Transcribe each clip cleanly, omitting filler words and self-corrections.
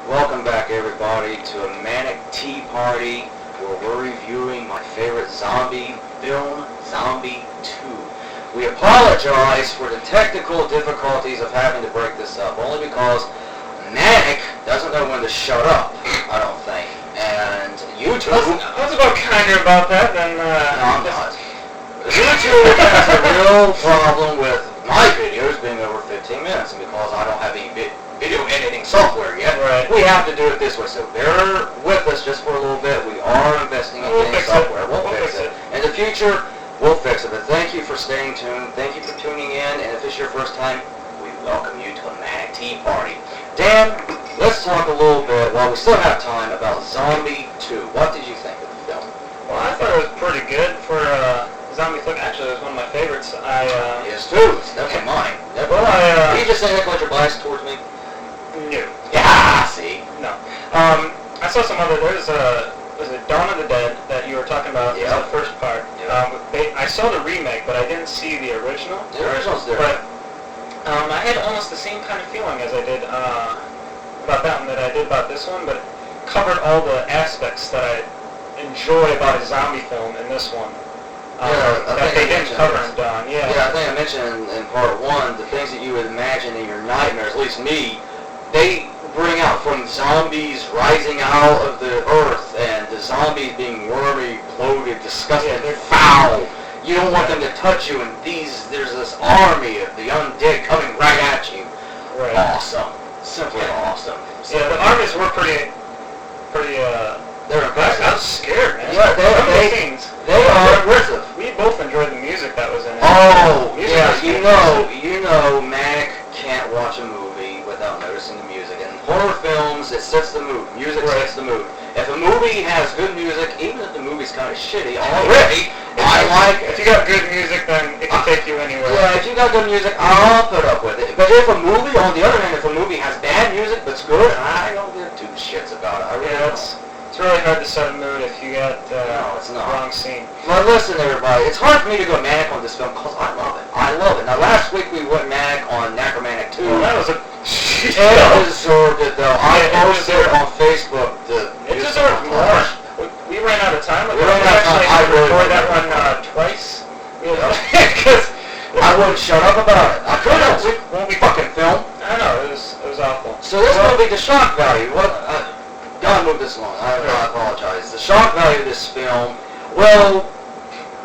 Welcome back, everybody, to a Manic Tea Party where we're reviewing my favorite zombie film, Zombie 2. We apologize for the technical difficulties of having to break this up, only because Manic doesn't know when to shut up, I don't think. And YouTube... I was about kinder about that than... No, I'm not. YouTube has a real problem with my videos being over 15 minutes, and because I don't have any video editing software yet, we have to do it this way. So bear with us just for a little bit. We are investing in getting software. We'll fix it. In the future, we'll fix it. But thank you for staying tuned. Thank you for tuning in. And if it's your first time, we welcome you to a Manic Tea Party. Dan, let's talk a little bit, while we still have time, about Zombie 2. What did you think of the film? Well, I thought it was pretty good for zombie flick. Actually, it was one of my favorites. Yes, too. It's definitely mine. Well, Can you just say that like you're biased towards me? No. Yeah, see? No. I saw some other, was it Dawn of the Dead that you were talking about? Yeah. The first part. Yeah. I saw the remake, but I didn't see the original. The original's different. But I had almost the same kind of feeling as I did about that one that I did about this one, but it covered all the aspects that I enjoy about a zombie film in this one. That they didn't cover in Dawn. Yeah, I think I mentioned in part one, the things that you would imagine in your nightmares, at least me, they bring out from zombies rising out of the earth and the zombies being wormy, bloated, disgusting, foul. You don't want them to touch you, and there's this army of the undead coming right at you. Right. Awesome. Simply awesome. Yeah, the armies were pretty they're impressive. I was scared, man. Yeah, they are impressive. We both enjoyed the music that was in it. Oh, yeah, you know, Manic can't watch a movie without noticing the music. In horror films, it sets the mood. Music sets the mood. If a movie has good music, even if the movie's kind of shitty already, I like it. If you got good music, then it can take you anywhere. Yeah, if you got good music, I'll put up with it. But if a movie, on the other hand, if a movie has bad music but's good, I don't give two shits about it. I really don't. It's really hard to set a mood if you got no, it's not. the wrong scene. Well, listen, everybody. It's hard for me to go manic on this film because I love it. I love it. Now, last week we went manic on Necromantic 2. Well, that was a... It deserved it, though. I posted it on Facebook. It deserved more. We ran out of time. We ran out of time. I really recorded that one twice. Because I wouldn't shut up about it. I couldn't. When we fucking film. I know. It was awful. So this movie, the shock value. Gotta move this along. I apologize. The shock value of this film, well,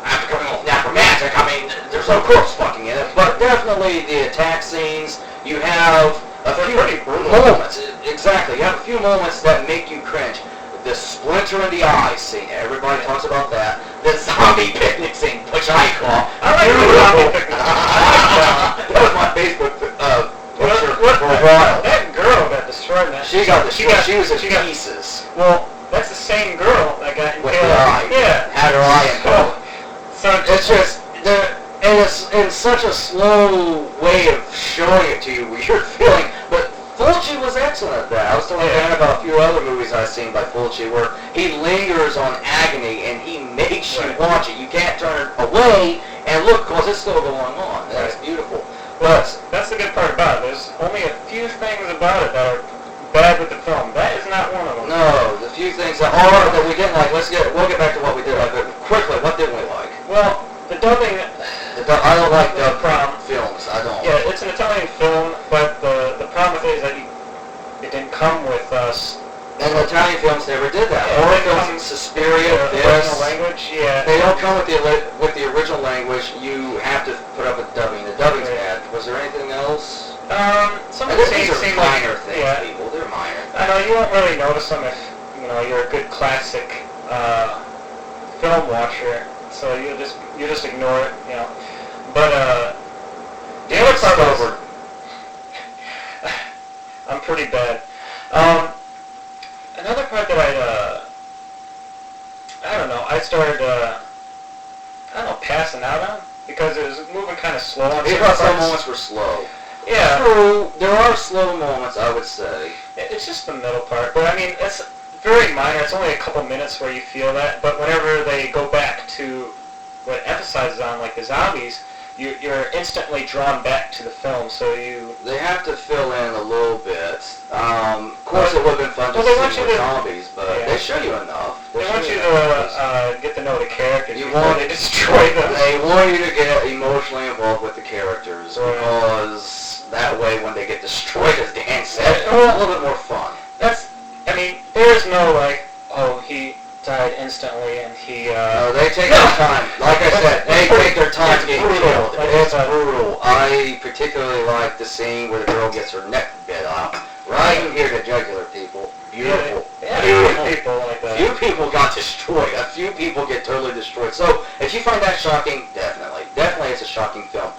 after coming off Necromantic, I mean, there's no corpse fucking in it, but definitely the attack scenes, you have a few moments. Exactly. You have a few moments that make you cringe. The splinter in the eye scene, everybody talks about that. The zombie picnic scene, which I call. I like the zombie picnic. That was my Facebook picture for a while. That girl got destroyed, man. She got destroyed. She was in pieces. Well, that's the same girl that got with the eye. Yeah. Had her eye impaled. So it's just, and it's in such a slow way of showing it to you, you're feeling, but Fulci was excellent at that. I was telling Dan about a few other movies I've seen by Fulci where he lingers on agony and he makes you watch it. You can't turn away and look because it's still going on. That's beautiful. But that's the good part about it. There's only a few things about it that are bad with the film. That is not one of them. No, the few things that are that we didn't like. We'll get back to what we did like, but quickly, what didn't we like? Well, the dubbing. I don't like dub films. I don't. Yeah, it's an Italian film, but the problem with it is that it didn't come with us. And the Italian films never did that. Yeah, horror films, Suspiria, original language. Yeah. They don't come with the original language. You have to put up with dubbing. The dubbing's bad. Was there anything else? Some of the these are seem minor like, things, people. They're minor. I know you won't really notice them if you're a good classic film watcher. So you just ignore it, But the other part was I'm pretty bad. Another part that I don't know. I started passing out on because it was moving kind of slow. Some moments were slow. Yeah. True. There are slow moments, I would say. It's just the middle part, but I mean it's very minor. It's only a couple minutes where you feel that, but whenever they go back to what emphasizes on like the zombies, you're instantly drawn back to the film. So they have to fill in a little bit. Of course, it would have been fun to see more zombies, but they show you enough. They want you to get to know the characters before they destroy them. They want you to get emotionally involved with the characters because that way, when they get destroyed, as Dan said, it's a little bit more fun. There's no he died instantly and he. No, they take their time. Like I said, they take their time to get killed. It's brutal. I particularly like the scene where the girl gets her neck bit off. Right in here, the jugular people. Beautiful. Beautiful people like that. Few people got destroyed. A few people get totally destroyed. So, if you find that shocking, definitely it's a shocking film.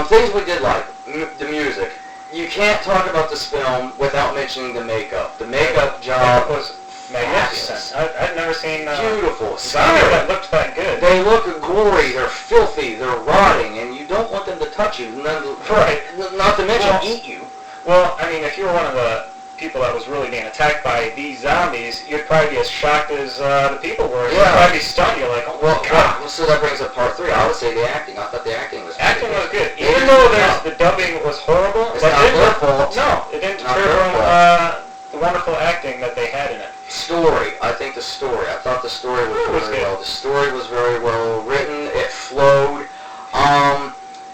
Things we did like, the music. You can't talk about this film without mentioning the makeup. The makeup job was magnificent. I've never seen beautiful. Zombies that looked that good. They look gory. They're filthy. They're rotting, and you don't want them to touch you. Not to mention eat you. Well, if you were one of the people that was really being attacked by these zombies, you'd probably be as shocked as the people were. You'd probably be stunned. You're like, oh my God. So that brings up part 3. I would say the acting. I thought the acting was good. Even though the dubbing was horrible, it's not their fault. No, it didn't deter from the wonderful acting that they had in it. Story. I think the story. I thought the story was very well. The story was very well written. It flowed.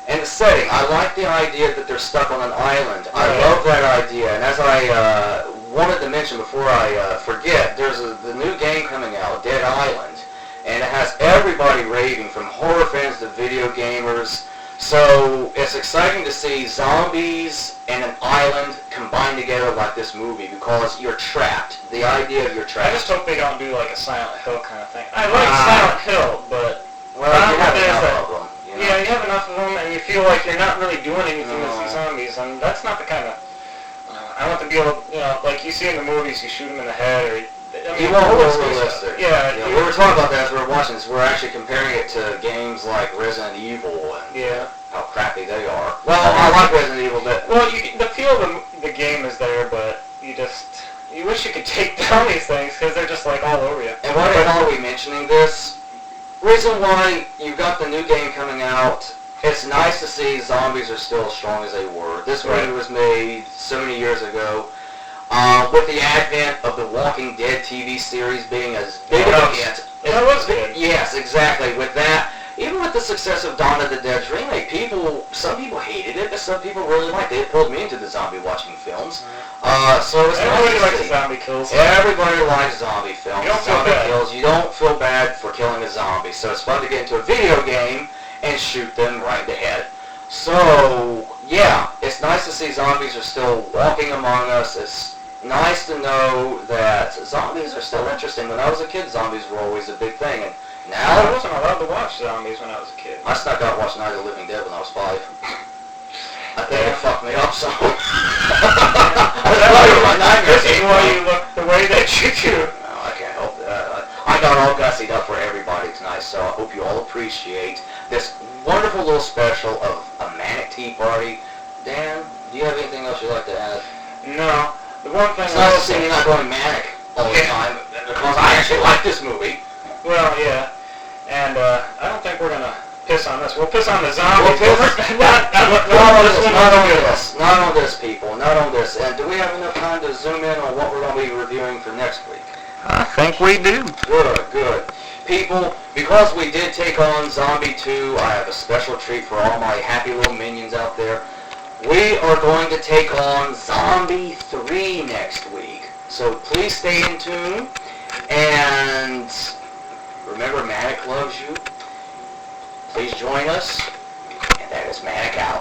And the setting. I like the idea that they're stuck on an island. I love that idea. And as I wanted to mention before I forget, there's the new game coming out, Dead Island. And it has everybody raving, from horror fans to video gamers. So it's exciting to see zombies and an island combined together like this movie, because you're trapped. The idea of you're trapped. I just hope they don't do like a Silent Hill kind of thing. I like Silent Hill, but you have enough of them. Yeah, you have enough of them, and you feel like you're not really doing anything with these zombies, and that's not the kind of. I want to be able, like you see in the movies, you shoot them in the head, or. You want more realistic. Yeah. We were talking about that as we were watching this. We're actually comparing it to games like Resident Evil and how crappy they are. Well, I like Resident Evil, but the feel of the game is there, but you wish you could take down these things because they're just like all over you. And why the hell are we mentioning this? Reason why you've got the new game coming out. It's nice to see zombies are still as strong as they were. This movie was made so many years ago. With the advent of the Walking Dead TV series being as big a hit. That was good. Yes, exactly. With that, even with the success of Dawn of the Dead's remake, some people hated it, but some people really liked it. It pulled me into the zombie watching films. So it's everybody nice likes the zombie kills. Everybody likes zombie films. You don't feel bad. Kills. You don't feel bad for killing a zombie. So it's fun to get into a video game and shoot them right in the head. So, yeah, it's nice to see zombies are still walking among us. It's nice to know that zombies are still interesting. When I was a kid, zombies were always a big thing. And now I wasn't allowed to watch zombies when I was a kid. I snuck out watching Night of the Living Dead when I was 5. I think it fucked me up some. This is why you look the way that you do. No, I can't help that. I got all gussied up for everybody tonight, so I hope you all appreciate this wonderful little special of a Manic Tea Party. Dan, do you have anything else you'd like to add? No. The one thing it's nice to see me not going manic all the time, because I actually like this movie. Well, yeah. And I don't think we're going to piss on this. We'll piss on the zombies. Not on this, people. Not on this. And do we have enough time to zoom in on what we're going to be reviewing for next week? I think we do. Good. People, because we did take on Zombie 2, I have a special treat for all my happy little minions out there. We are going to take on Zombie 3 next week. So please stay in tune. And remember, Manic loves you. Please join us. And that is Manic out.